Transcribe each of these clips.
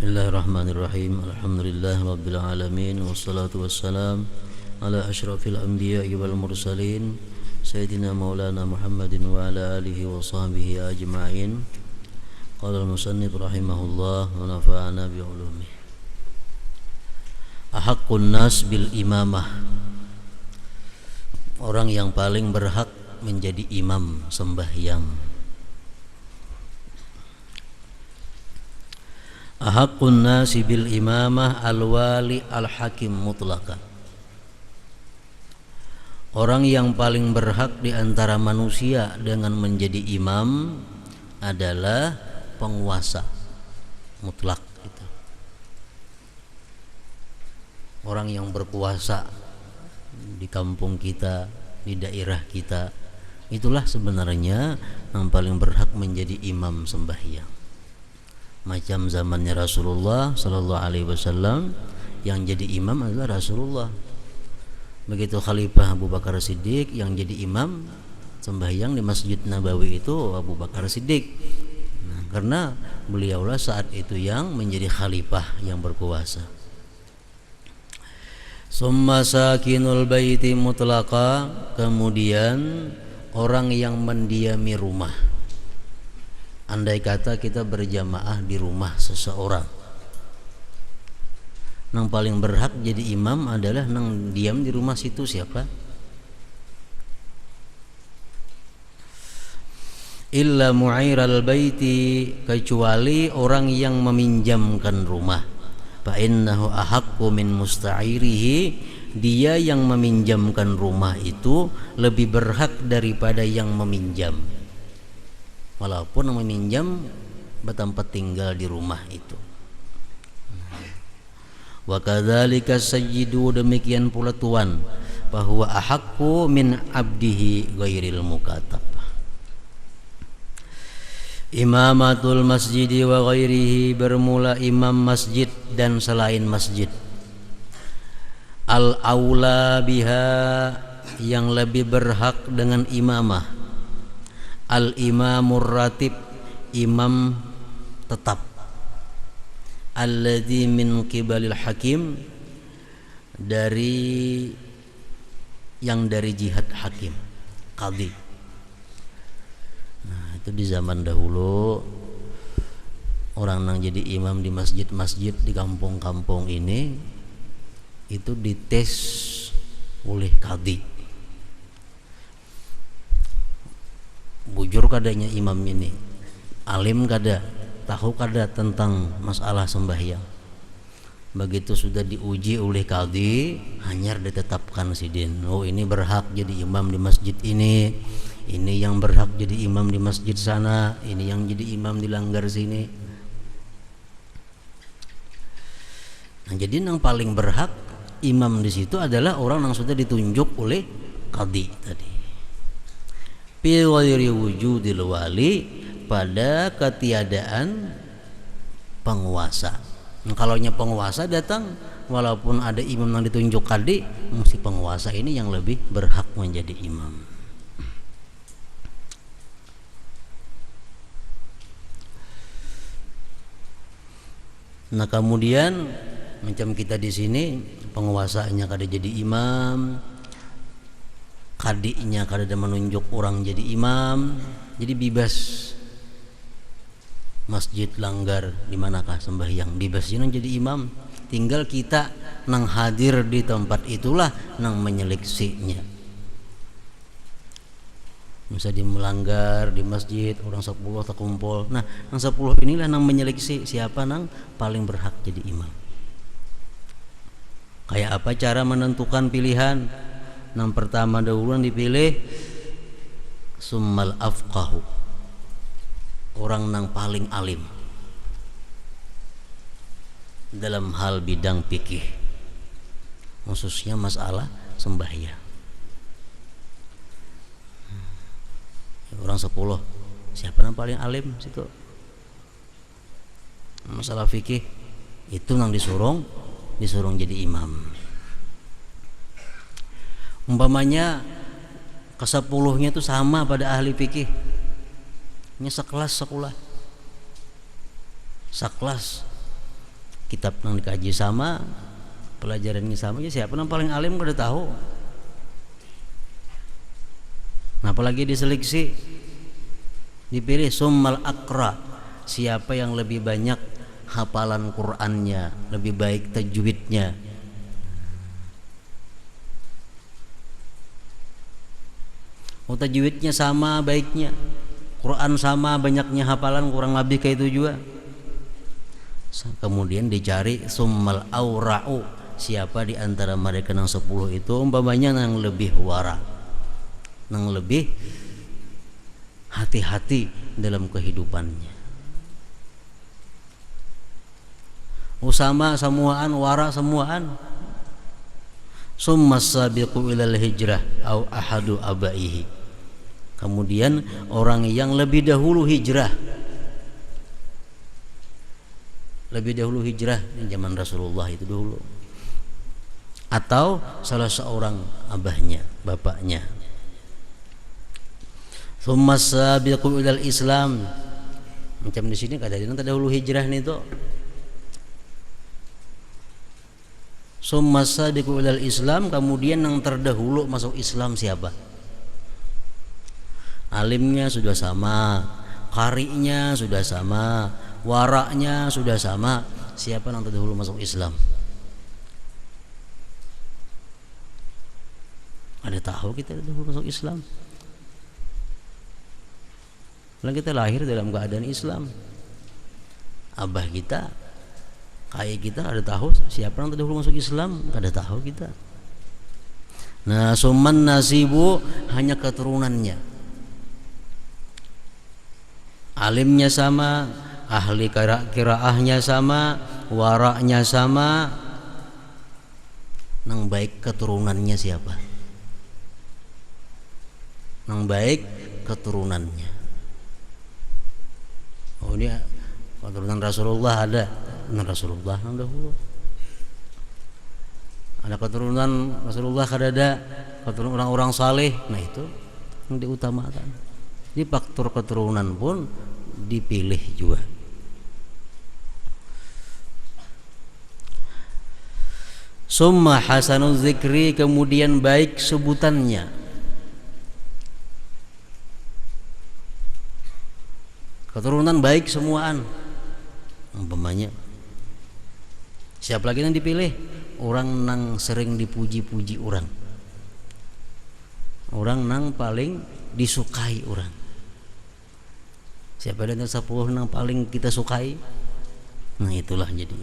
Bismillahirrahmanirrahim. Alhamdulillahirabbil alamin wassalatu wassalam ala asyrafil anbiya'i wal mursalin sayyidina maulana Muhammadin wa ala alihi wa sahbihi ajma'in. Qala al-musannif rahimahullah wa nafa'ana bi ulumihi. Ahaqqun nas bil imamah. Orang yang paling berhak menjadi imam sembahyang. Ahaqqun nasi bil imamah al-wali al-hakim mutlaqan. Orang yang paling berhak di antara manusia dengan menjadi imam adalah penguasa mutlak gitu. Orang yang berkuasa di kampung kita, di daerah kita, itulah sebenarnya yang paling berhak menjadi imam sembahyang. Macam zamannya Rasulullah Sallallahu Alaihi Wasallam, yang jadi imam adalah Rasulullah. Begitu Khalifah Abu Bakar Siddiq, yang jadi imam sembahyang di Masjid Nabawi itu Abu Bakar Siddiq. Karena beliaulah saat itu yang menjadi khalifah yang berkuasa. Summa sakinul baiti mutlaqa, kemudian orang yang mendiami rumah. Andai kata kita berjamaah di rumah seseorang, nang paling berhak jadi imam adalah nang diam di rumah situ siapa? Illa mu'iral baiti, kecuali orang yang meminjamkan rumah. Fa innahu ahaqqu min musta'irihi, dia yang meminjamkan rumah itu lebih berhak daripada yang meminjam. Walaupun yang meminjam bertempat tinggal di rumah itu. Wa kadzalika sayyidu, demikian pula tuan, bahwa ahaqqu min abdihi ghairil mukatab. Imamatul masjidi wa ghairihi, bermula imam masjid dan selain masjid. Al aula biha, yang lebih berhak dengan imamah. Al imamur ratib, imam tetap. Alladzi min qibalil hakim, dari yang dari jihad hakim, qadhi. Nah, itu di zaman dahulu orang yang jadi imam di masjid-masjid di kampung-kampung ini itu dites oleh qadhi. Bujur kadanya imam ini, alim kada, tahu kada tentang masalah sembahyang. Begitu sudah diuji oleh qadhi, hanyar ditetapkan sidin. Oh, ini berhak jadi imam di masjid ini yang berhak jadi imam di masjid sana, ini yang jadi imam di langgar sini. Nah, jadi yang paling berhak imam di situ adalah orang yang sudah ditunjuk oleh qadhi tadi. Fi ghairi wujudil wali, pada ketiadaan penguasa. Nah, kalaunya penguasa datang, walaupun ada imam yang ditunjuk qadhi, mesti penguasa ini yang lebih berhak menjadi imam. Nah, kemudian macam kita di sini, penguasanya kada jadi imam, qadhinya kada menunjuk orang jadi imam, jadi bebas masjid langgar di manakah sembahyang, bebas jadi imam. Tinggal kita nang hadir di tempat itulah nang menyeleksinya. Misalnya di melanggar di masjid orang 10 terkumpul, nah nang 10 inilah nang menyeleksi siapa nang paling berhak jadi imam. Kayak apa cara menentukan pilihan? Yang pertama dahulu yang dipilih summal afqahu, orang yang paling alim dalam hal bidang fikih, khususnya masalah sembahyang. Orang 10, siapa yang paling alim situ masalah fikih, itu yang disuruh jadi imam. Umpamanya ke-10-nya itu sama pada ahli fikih, ini sekelas sekolah, sekelas kitab yang dikaji sama, pelajarannya sama, ya siapa yang paling alim kada tahu. Nah, apalagi diseleksi, dipilih summal akra, siapa yang lebih banyak hafalan Qur'annya, lebih baik tajwidnya. Oh, tajwidnya sama baiknya, Quran sama banyaknya hafalan, kurang lebih kayak itu juga. Kemudian dicari summal aura'u, siapa di antara mereka yang 10 itu umpamanya yang lebih wara, yang lebih hati-hati dalam kehidupannya. Usama semuaan, wara semuaan. Summa sabiqu ilal hijrah au ahadu abaihi, kemudian orang yang lebih dahulu hijrah, lebih dahulu hijrah di zaman Rasulullah itu dulu, atau salah seorang abahnya, bapaknya. Summa sabiqu ilal Islam, macam di sini kada ada dahulu hijrah nih tuh. Summa sabiqu ilal Islam, kemudian yang terdahulu masuk Islam siapa? Alimnya sudah sama, qari'nya sudah sama, waraknya sudah sama. Siapa yang terdahulu masuk Islam? Ada tahu kita terdahulu masuk Islam? Kalau kita lahir dalam keadaan Islam, abah kita, kayak kita ada tahu siapa yang terdahulu masuk Islam? Ada tahu kita. Nah, summan nasibu, hanya keturunannya. Alimnya sama, ahli qiraahnya sama, waraknya sama. Nang baik keturunannya siapa? Nang baik keturunannya. Oh, ini keturunan Rasulullah ada. Rasulullah yang dahulu. Ada keturunan Rasulullah, ada keturunan orang-orang saleh. Nah, itu yang diutamakan. Di faktor keturunan pun dipilih juga. Summa hasanul zikri, kemudian baik sebutannya. Keturunan baik semuaan. Umpamanya siapa lagi yang dipilih? Orang nang sering dipuji-puji orang, orang nang paling disukai orang. Siapa dari 10 nang paling kita sukai? Nah, itulah jadi.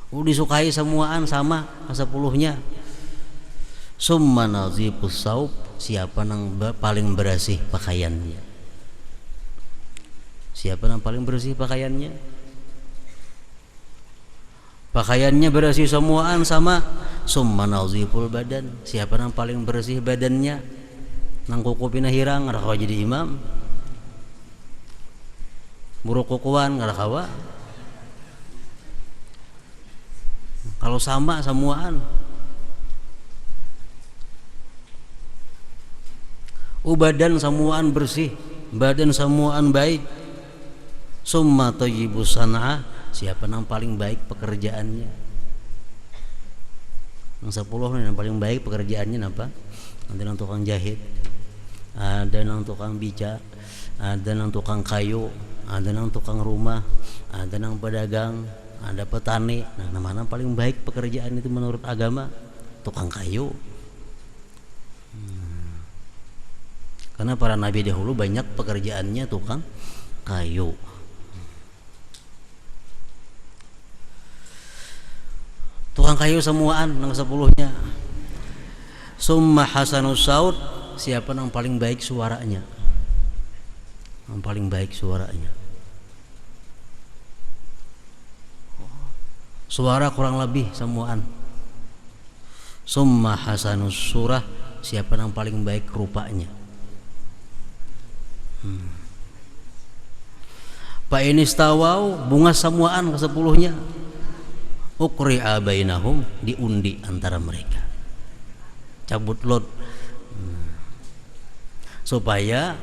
Disukai semuaan sama 10-nya. Summa nazifus saub, siapa nang paling bersih pakaiannya? Siapa yang paling bersih pakaiannya? Pakaiannya bersih semuaan sama. Summa naziful badan, siapa yang paling bersih badannya? Nang kukupina hirang ngara kawa jadi imam, buruk kukuan ngara kawa. Kalau sama semuaan, badan semuaan bersih, badan semuaan baik. Summa tayyibus sana'ah, siapa yang paling baik pekerjaannya? Yang 10 yang paling baik pekerjaannya apa? Ada yang tukang jahit, ada yang tukang beca, ada yang tukang kayu, ada yang tukang rumah, ada yang pedagang, ada petani. Nah, mana paling baik pekerjaan itu menurut agama? Tukang kayu. Karena para nabi dahulu banyak pekerjaannya tukang kayu. Tukang kayu semuaan nang 10-nya. Summa hasanus saut, siapa yang paling baik suaranya? Yang paling baik suaranya. Suara kurang lebih semuaan. Summa hasanus surah, siapa yang paling baik rupanya? Pak ini stawau, bunga semuaan ke 10-nya. Ukri'a bainahum, diundi antara mereka. Cabut lot. Supaya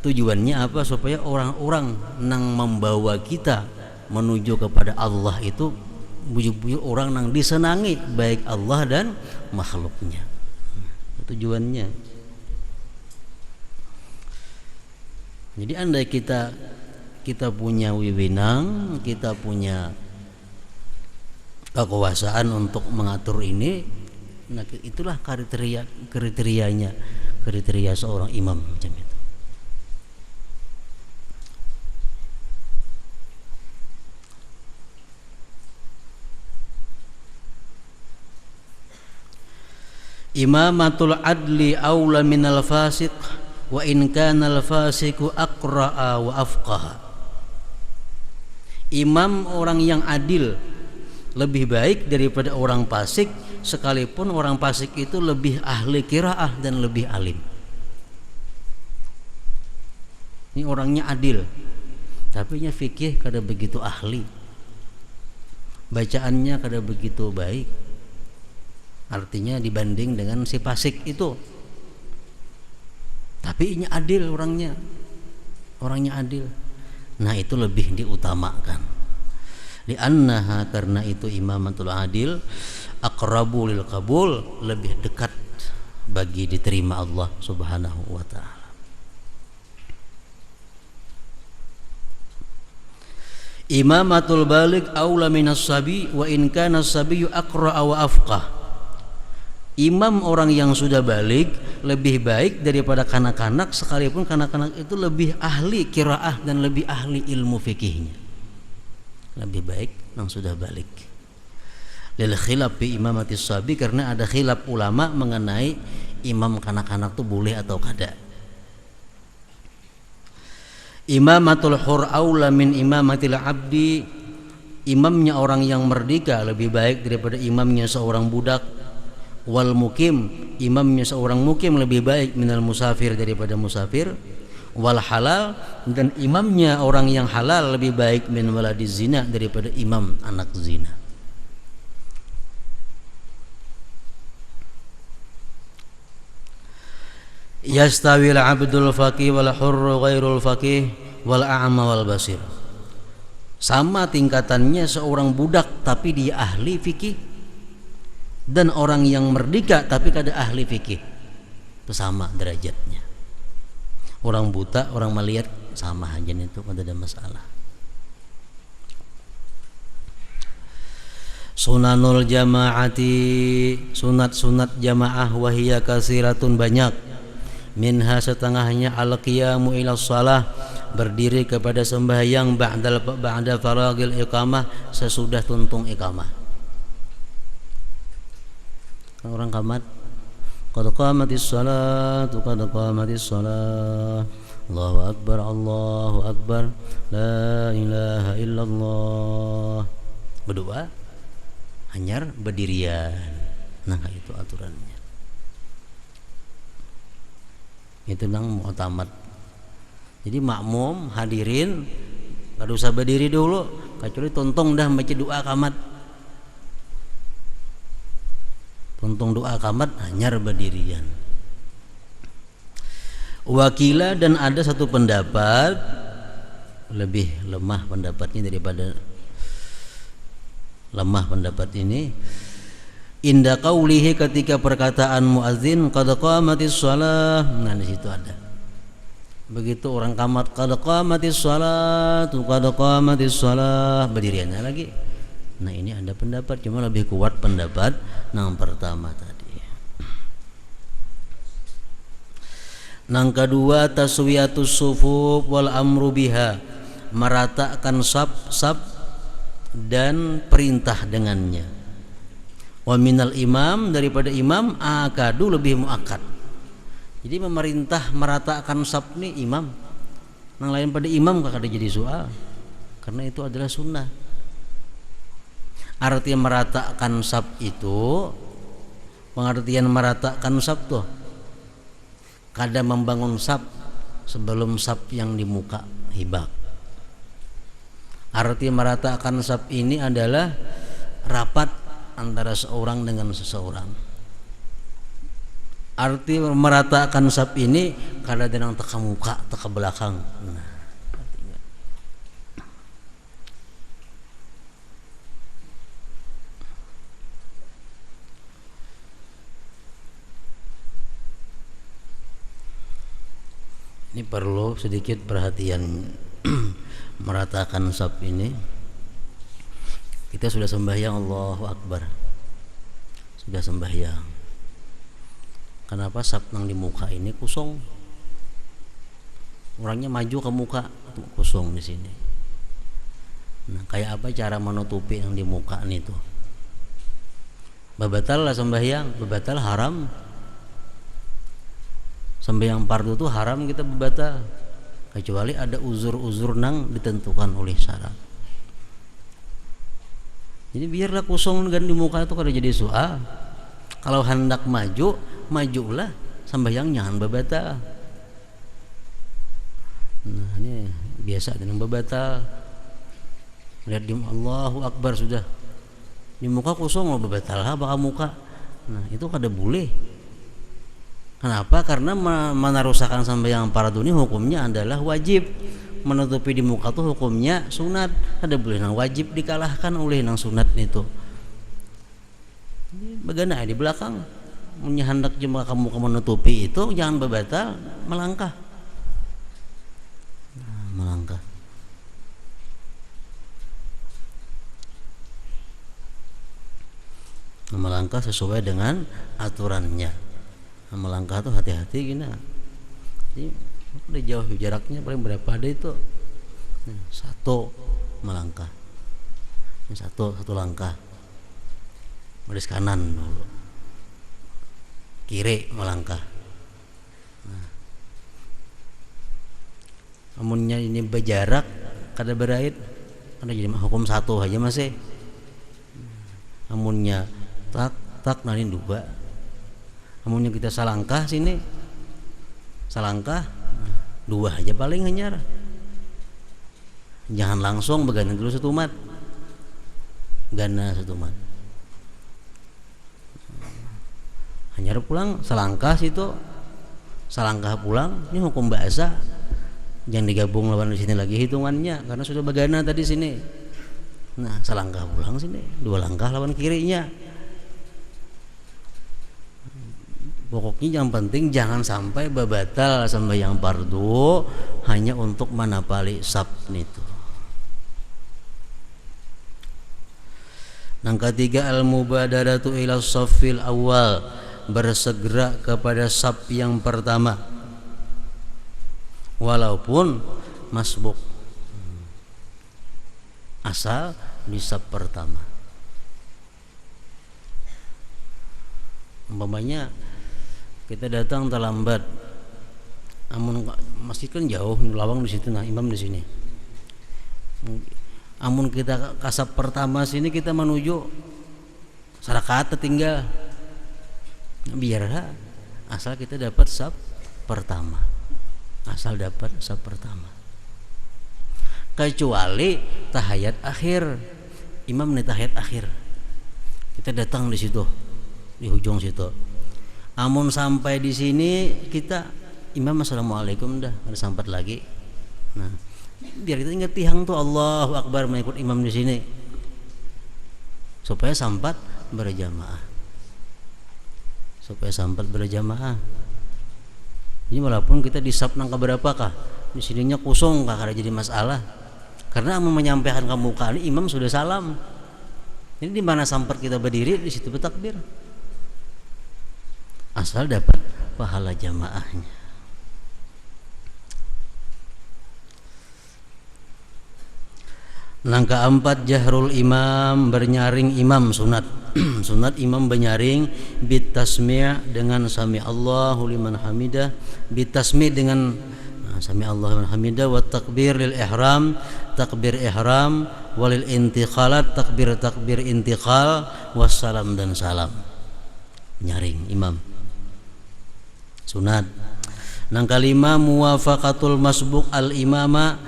tujuannya apa? Supaya orang-orang nang membawa kita menuju kepada Allah itu buyuk-buyuk orang nang disenangi baik Allah dan makhluknya. Tujuannya. Jadi andai kita punya wewenang, kita punya kekuasaan untuk mengatur ini, nah itulah kriteria seorang imam macam itu. Imamatul adli aula minal fasiq wa in kana al fasiqu aqra'a wa afqaha. Imam orang yang adil lebih baik daripada orang fasik, sekalipun orang fasik itu lebih ahli qiraah dan lebih alim. Ini orangnya adil, tapi nya fikih kada begitu ahli, bacaannya kada begitu baik. Artinya dibanding dengan si fasik itu, tapi ini adil orangnya adil. Nah itu lebih diutamakan. Li'annaha, karena itu imamatul adil aqrabu lil qabul, lebih dekat bagi diterima Allah Subhanahu wa ta'ala. Imamatul baligh aula minas sabi wa in kana as-sabiyyu aqra'a wa afqah. Imam orang yang sudah balik lebih baik daripada kanak-kanak, sekalipun kanak-kanak itu lebih ahli qiraah dan lebih ahli ilmu fikihnya. Lebih baik yang sudah balik. Lil khilaf bi imamatis sabi, karena ada khilaf ulama mengenai imam kanak-kanak itu boleh atau kada. Imamatul hur aula min imamatil abdi. Imamnya orang yang merdeka lebih baik daripada imamnya seorang budak. Wal mukim, imamnya seorang mukim lebih baik minal musafir, daripada musafir. Wal halal, dan imamnya orang yang halal lebih baik min waladiz zina, daripada imam anak zina. Yastawil abdul faqih wal hurru ghairul faqih wal a'ma wal basir. Sama tingkatannya seorang budak tapi dia ahli fikih, dan orang yang merdeka tapi kada ahli fikih, itu sama derajatnya. Orang buta, orang melihat sama aja, itu kada ada masalah. Sunanul jamaati, sunat-sunat jamaah wahiyya kasiratun, banyak. Minha, setengahnya al-qiyamu ila shalah, berdiri kepada sembahyang ba'da faragil iqamah, sesudah tuntung iqamah. Orang kamat qad qamatis salatu qad qamatis salah, Allahu akbar la ilaha illallah, berdoa hanyar berdirian. Nah itu aturannya, itu nang mu'tamad. Jadi makmum hadirin kada usah berdiri dulu, kecuali tuntung dah baca doa kamat. Tuntung doa kamat hanyar berdirian. Wakila, dan ada satu pendapat lebih lemah pendapatnya daripada lemah pendapat ini. Inda qaulihi, ketika perkataan muadzin qad qamatis shalah, nah di situ ada. Begitu orang kamat qad qamatis shalatu qad qamatis shalah, berdiriannya lagi. Nah ini ada pendapat, cuma lebih kuat pendapat yang pertama tadi. Yang kedua, taswiyatus sufuf wal amru biha, meratakan saf dan perintah dengannya. Wa minal imam, daripada imam, akadu, lebih muakkad. Jadi memerintah meratakan saf ini imam. Yang lain pada imam kada jadi soal, karena itu adalah sunnah. Arti meratakan saf itu, pengertian meratakan saf tuh kada membangun saf sebelum saf yang di muka hibak. Arti meratakan saf ini adalah rapat antara seorang dengan seseorang. Arti meratakan saf ini kada denang teka muka, teka belakang. Nah, artinya Ini perlu sedikit perhatian meratakan saf ini. Kita sudah sembahyang, Allahu Akbar, sudah sembahyang. Kenapa saf nang di muka ini kosong? Orangnya maju ke muka, kosong di sini. Nah, kayak apa cara menutupi yang di muka nih tuh? Babatal lah sembahyang, babatal haram. Sembahyang fardu tuh haram kita babatal, kecuali ada uzur-uzur nang ditentukan oleh syarat. Jadi biarlah kosong kan di muka itu, kalau jadi soal. Kalau hendak maju, majulah, sembahyang jangan babatal. Nah, ini biasa dengan babatal. Lihat di Allahu Akbar sudah di muka kosong, lo babatal bakal muka. Nah, itu kada boleh. Kenapa? Karena menarusakan sembahyang fardu ini hukumnya adalah wajib. Menutupi di muka tuh hukumnya sunat. Ada boleh nang wajib dikalahkan oleh nang sunat itu. Bagaimana di belakang hendak cuma kamu menutupi itu, jangan babatal, melangkah. Nah, melangkah. Melangkah sesuai dengan aturannya. Melangkah tuh hati-hati gini. Jadi udah jauh jaraknya, paling berapa ada itu? Satu melangkah. Satu langkah. Baris kanan dulu. Kiri melangkah. Nah. Amunnya ini berjarak kada berait, ada jadi hukum satu aja masih. Amunnya tak nani dua. Amunnya kita salangkah sini, salangkah dua aja paling hanyar. Jangan langsung begana dulu satu mat, gana satu mat. Hanyar pulang salangkah situ, salangkah pulang. Ini hukum bahasa, jangan digabung lawan di sini lagi hitungannya, karena sudah begana tadi sini. Nah, salangkah pulang sini, dua langkah lawan kirinya. Pokoknya yang penting jangan sampai babatal sembahyang fardu hanya untuk manapali saf itu. Yang ketiga, al-mubadaratu ila shaffil awal, bersegera kepada saf yang pertama walaupun masbuk, asal di saf pertama. Umpamanya kita datang terlambat, amun masjid kan jauh, lawang di situ, nah imam di sini. Amun kita kasap pertama sini, kita menuju sarakat tertinggal, biarlah asal kita dapat saf pertama, asal dapat saf pertama. Kecuali tahiyat akhir, imam nih tahiyat akhir, kita datang di situ, di ujung situ. Amun sampai di sini kita imam assalamualaikum dah, ada sampat lagi. Nah, biar kita ingat tihang tuh Allahu Akbar mengikut imam di sini, supaya sampat berjamaah. Supaya sampat berjamaah. Jadi walaupun kita di saf nang keberapakah, di sininya kosong kah, kada jadi masalah. Karena amun menyampaikan ke muka ini imam sudah salam. Ini di mana sampat kita berdiri, di situ bertakbir. Asal dapat pahala jamaahnya. Yang keempat, jahrul imam, bernyaring imam sunat. Sunat imam bernyaring bitasmi' dengan sami Allahu liman hamidah, bitasmi' dengan sami Allahu liman hamidah, wa takbir lil ihram, takbir ihram, walil intiqalat, takbir intiqal, wassalam dan salam. Nyaring imam sunat. Yang kelima, muwafaqatul masbuk al imama,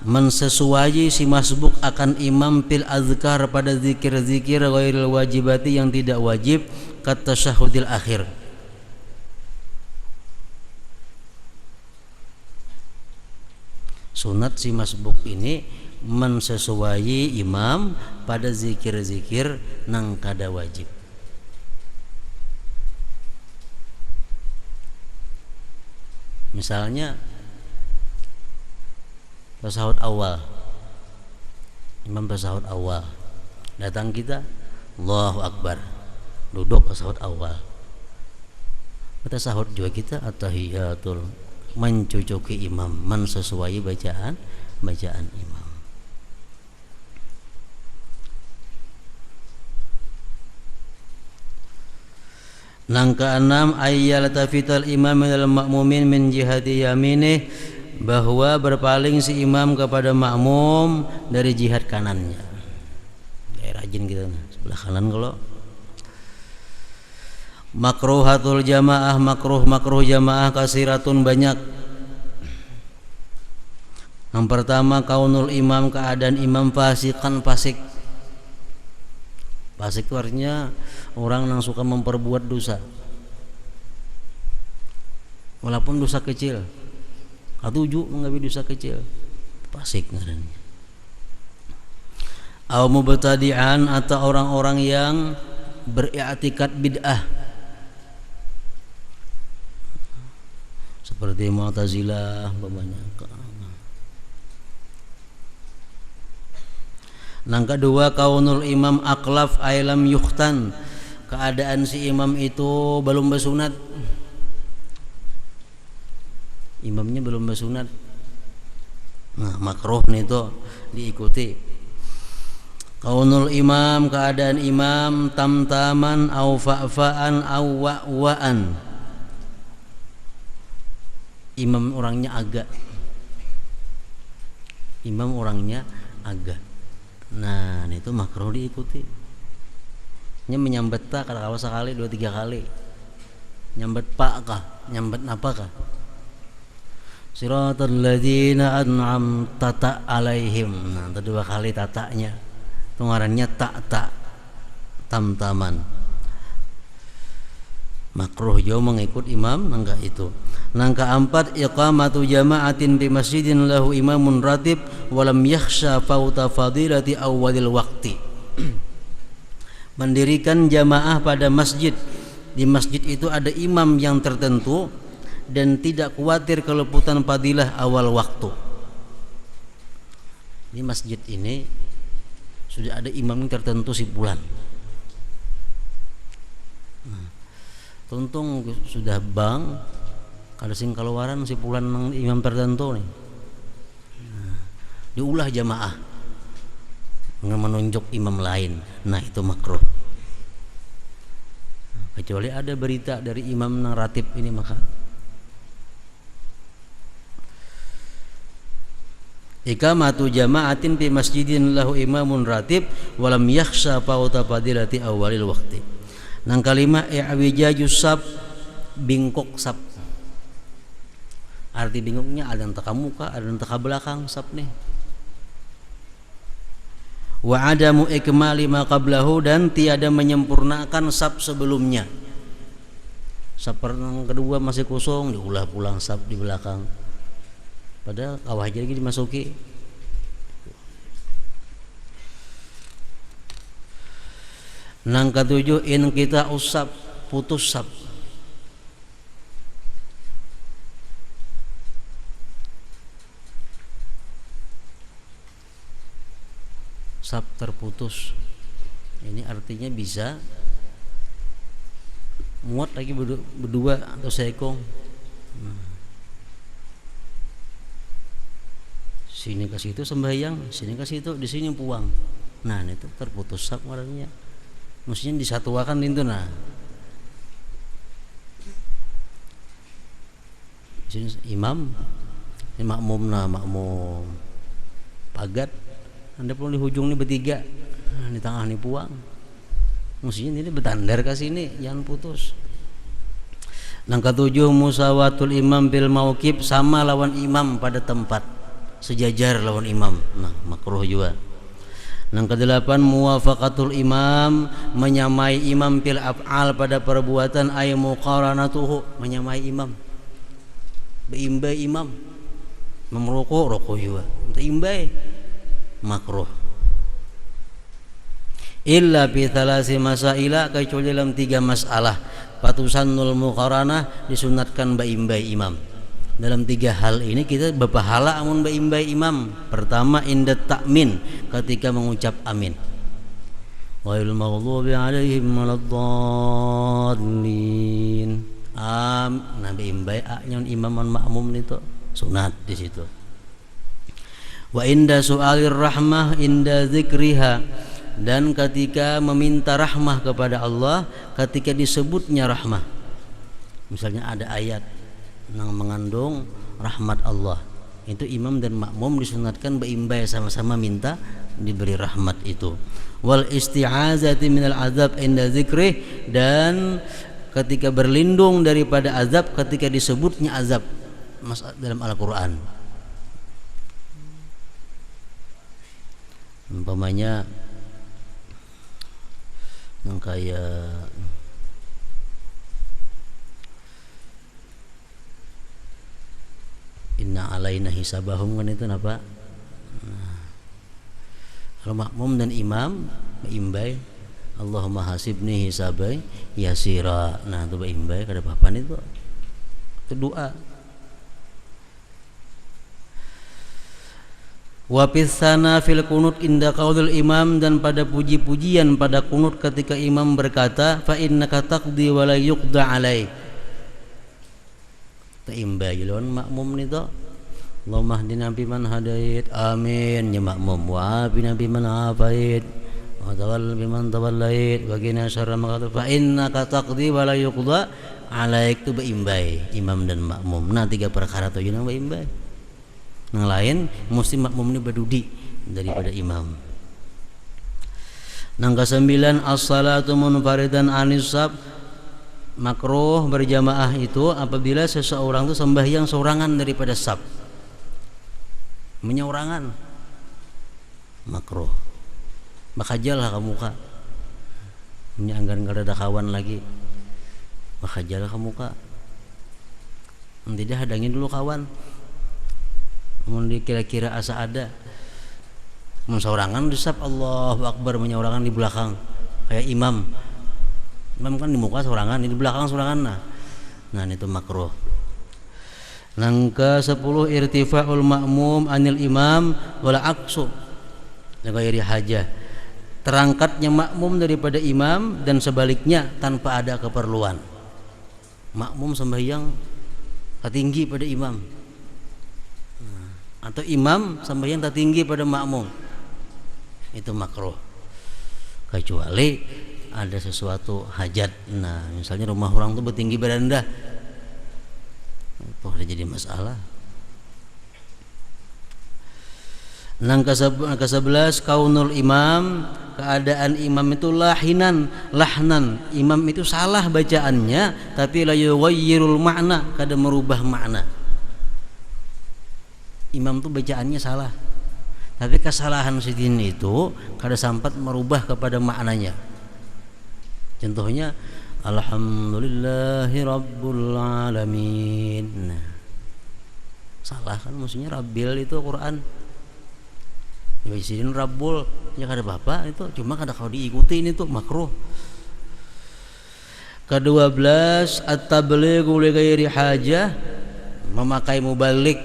mensesuai si masbuk akan imam fil azkar, pada zikir-zikir ghairil wajibati, yang tidak wajib, kat tasyahudil akhir. Sunat si masbuk ini mensesuai imam pada zikir-zikir nang kada wajib. Misalnya tasahud awal. Imam tasahud awal. Datang kita, Allahu Akbar. Duduk tasahud awal. Tasahud juga kita at-tahiyatul, mencucuki imam, mensesuai bacaan imam. Nang keenam ayyal tafital imam minal ma'mumin min jihati yaminih, bahwa berpaling si imam kepada makmum dari jihad kanannya. Rajin kita sebelah kanan. Kalau makruhatul jamaah, makruh jamaah kasiratun, banyak. Yang pertama kaunul imam, keadaan imam fasikan, fasik. Fasik itu artinya orang yang suka memperbuat dosa, walaupun dosa kecil. Katuju mengabi dosa kecil, fasik ngarannya. Au mubtadi'an, atau orang-orang yang beriktikad bid'ah, seperti Mu'tazilah banyak. Yang kedua kaunul imam aklaf ailam yukhtan, keadaan si imam itu belum bersunat, imamnya belum bersunat. Nah, makruh nih itu diikuti. Kaunul imam, keadaan imam tamtaman au fa'fa'an au wa'wa'an, imam orangnya agak, nah itu makruh diikuti. Nya menyambat tak kalau sekali 2-3 kali, nyambat pak kah, nyambat apa kah, siratal ladzina an'amta alaihim. Nah, 2 kali tataknya itu ngarannya tak tamtaman. Makruh jauh mengikut imam nangka itu. Nangka 4 iqamatu jama'atin di masjidin lahu imamun ratib walam yakhsha fauta fadilati awwalil waqti. Mendirikan jamaah pada masjid. Di masjid itu ada imam yang tertentu dan tidak khawatir keleputan fadilah awal waktu. Di masjid ini sudah ada imam yang tertentu si bulan. Tuntung sudah bang kada sing keluaran si pulan imam tertentu nih. Diulah jamaah dengan menunjuk imam lain. Nah itu makruh. Kecuali ada berita dari imam nang ratib ini, maka iqamatu jama'atin fi masjidin lahu imamun ratib walam yakhsha fauta fadilati awalil waqti. Nang kalima i'wijaju sab, bingkok sab. Arti bingkoknya ada yang teka muka, ada yang teka belakang sab nih. Wa adamu ikmali ma qablahu, dan tiada menyempurnakan sab sebelumnya. Sab yang kedua masih kosong, diulah pulang sab di belakang. Padahal kawah aja lagi dimasuki. Nang ketujuh in kita usap, putus sab. Sab terputus. Ini artinya bisa muat lagi berdua atau seekong. Sini ke situ sembahyang, sini ke situ, di sini puang. Nah, itu terputus sab orangnya. Mestinya disatuakan itu. Nah, sini imam, ini makmum, nah makmum pagat, anda perlu di hujung ini bertiga, nah, di tengah ini puang. Mestinya ini bertandar ke sini, jangan putus. Yang ketujuh musawatul imam bil mauqif, sama lawan imam pada tempat, sejajar lawan imam. Nah, makruh juga. Yang kedelapan muwafaqatul imam, menyamai imam fil af'al pada perbuatan, ay muqaranatuhu, menyamai imam, beimbai imam, memerokok rokok juga, imbai, makruh. Illa bi thalasi masaila, kecuali dalam 3 masalah. Patusannul muqaranah, disunatkan beimbai imam. Dalam 3 hal ini kita berpahala amun baimbai imam. Pertama inda ta'min, ketika mengucap amin. Ghairil maghdubi 'alaihim waladdallin. Nah baimbai nya imam dan makmum itu sunat di situ. Wa inda su'alir rahmah inda dzikriha, dan ketika meminta rahmah kepada Allah ketika disebutnya rahmah. Misalnya ada ayat yang mengandung rahmat Allah, itu imam dan makmum disunatkan beimbai sama-sama minta diberi rahmat itu. Wal isti'azati minal azab inda dzikrih, dan ketika berlindung daripada azab ketika disebutnya azab dalam Al-Qur'an. Umpamanya yang kayak inna alaina hisabahum kan itu apa? Kalau makmum dan imam beimbai Allahumma hasibni hisabai yasira. Nah itu beimbai kada papan itu doa. Wa pisana fil kunut inda qaulil imam, dan pada puji-pujian pada kunut ketika imam berkata fa innaka taqdi wa la yuqda alaik. Taimbai lawan makmum ni to Allahumma hdina biman hadait amin ya makmum, wa bina biman afait wa tawall biman tawallait wa qina syarra ma qadar fa innaka taqdi wa la yuqda alaik. Tu beimbai imam dan makmum. Nah 3 perkara tu yang beimbai. Yang lain mesti makmum ini berdudi daripada imam. Yang ke-9 as-salatu munfaridan anisab, makruh berjamaah itu apabila seseorang itu sembahyang sorangan daripada sab, menyorangan makruh. Bakajalah kamu kak, menyanggan kada ada kawan lagi, bakajalah kamu kak, tidak hadangin dulu kawan. Kemudian kira-kira asa ada mensorangan disab Allahu Akbar, menyorangan di belakang kayak imam kan di muka sorangan, di belakang sorangan. Nah itu makruh. Yang ke-10 irtifa'ul ma'mum anil imam wala aksu ghairi hajah, terangkatnya makmum daripada imam dan sebaliknya tanpa ada keperluan. Makmum sembahyang tertinggi pada imam, atau imam sembahyang tertinggi pada makmum, itu makruh, kecuali ada sesuatu hajat. Nah misalnya rumah orang itu bertinggi beranda, itu ada jadi masalah. Yang ke-11 kaunul imam, keadaan imam itu lahnan, imam itu salah bacaannya tapi la yughayyirul makna, kada merubah makna. Imam itu bacaannya salah, tapi kesalahan sidin itu kada sempat merubah kepada maknanya. Contohnya alhamdulillahi rabbil alamin. Nah, salah kan, maksudnya rabbil itu Quran, ya sidin rabbul, ya kada apa-apa itu, cuma kada kau diikuti itu makruh. Ke-12 at-tablighu li ghairi hajah, memakai mubalik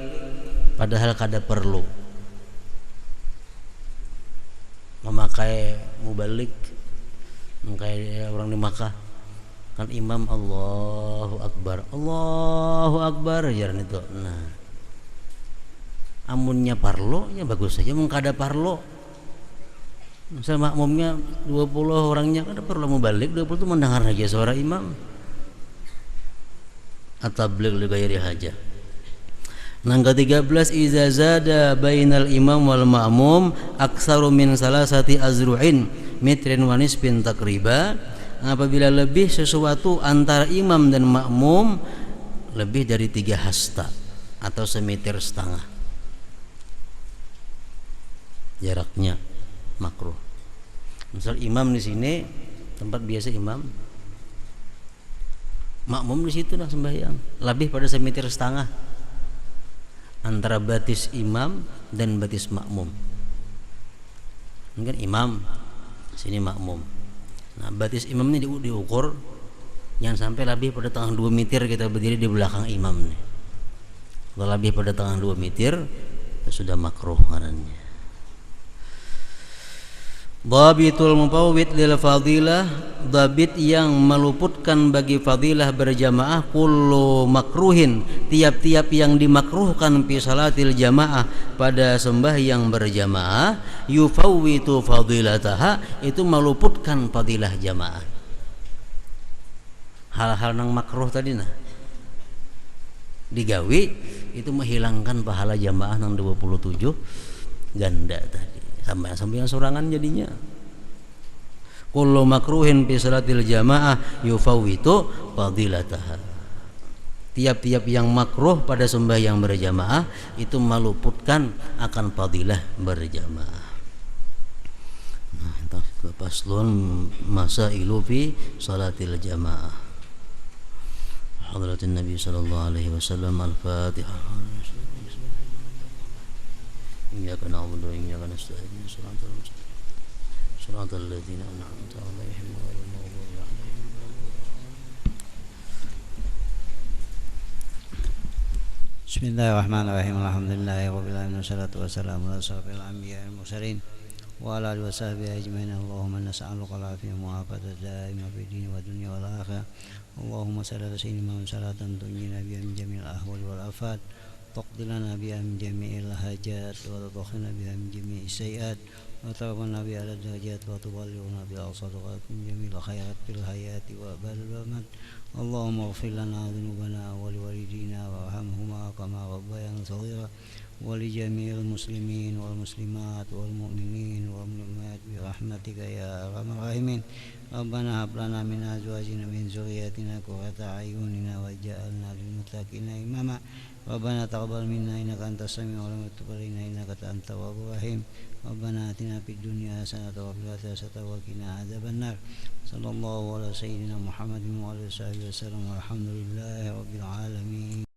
padahal kada perlu. Memakai mubalik kayak orang di Makkah kan imam Allahu Akbar jaran itu. Nah amunnya parlo ya bagus saja, mengkada parlo. Misal makmumnya 20 orangnya kada perlu mubalik, 20 itu mendengar aja suara imam. At-tabligh li ghairi hajah. Yang ke-13 iza zada bainal imam wal ma'mum aksaru min salasati azru'in mitrin wa nisbin takriba, apabila lebih sesuatu antara imam dan makmum lebih dari 3 hasta atau semeter setengah jaraknya, makruh. Misal imam di sini tempat biasa imam, makmum di situ lah sembahyang, lebih pada semeter setengah antara batis imam dan batis makmum. Ini kan imam, sini makmum. Nah batis imam ini diukur jangan sampai lebih pada tengah 2 meter kita berdiri di belakang imam nih. Kalau lebih pada tangan 2 meter itu sudah makruh ngarannya. Dhabitul mufawwid lil fadilah, dhabit yang meluputkan bagi fadilah berjamaah, kullu makruhin, tiap-tiap yang dimakruhkan fi salatil jamaah pada sembahyang berjamaah, yufawwitu fadilataha, itu meluputkan fadilah jamaah. Hal-hal nang makruh tadi nah digawi itu menghilangkan pahala jamaah nang 27 ganda tadi. Sampai yang sorangan jadinya. Kullu makruhin fi salatil jamaah yufawwitu fadilataha. Tiap-tiap yang makruh pada sembahyang berjamaah itu meluputkan akan fadilah berjamaah. Nah, itu faslun masailu fi salatil jamaah. Hadratin Nabi sallallahu alaihi wasallam. Al-Fatihah. Iyyaka na'budu wa iyyaka nasta'in. Shiratal ladzina an'amta 'alaihim ghairil maghdubi 'alaihim waladdallin. Bismillahirrahmanirrahim. Alhamdulillahirabbil alamin wassalatu wassalamu ala asyrofil anbiya'i wal mursalin wa ala alihi washabihi ajmain. Allahumma nas'aluka al-'afiyata wa al-'afiyata daimah fid din wa dunya wal akhirah. Allahumma shalli ala sayyidina Muhammad salatan tunjina biha min jami'il ahwali wal afat, تقضي لنا بها من جميع الحاجات وتطهرنا بها من جميع السيئات وترفعنا بها على الدرجات وتبلغنا بها صدقات من جميع الخيرات في الحياة وبعد الممات. اللهم اغفر لنا ذنوبنا ولوالدينا وارحمهما كما ربيانا صغيرا ولجميع المسلمين والمسلمات والمؤمنين والمؤمنات برحمتك يا أرحم الراحمين. ربنا هب لنا من أزواجنا من ذرياتنا قرة أعين واجعلنا للمتقين إماما. ربنا تقبل منا إنك أنت السميع العليم وتب علينا إنك أنت التواب الرحيم. ربنا آتنا في الدنيا حسنة وفي الآخرة حسنة وقنا عذاب النار. صلى الله على سيدنا محمد وعلى آله وصحبه وسلم والحمد لله رب العالمين.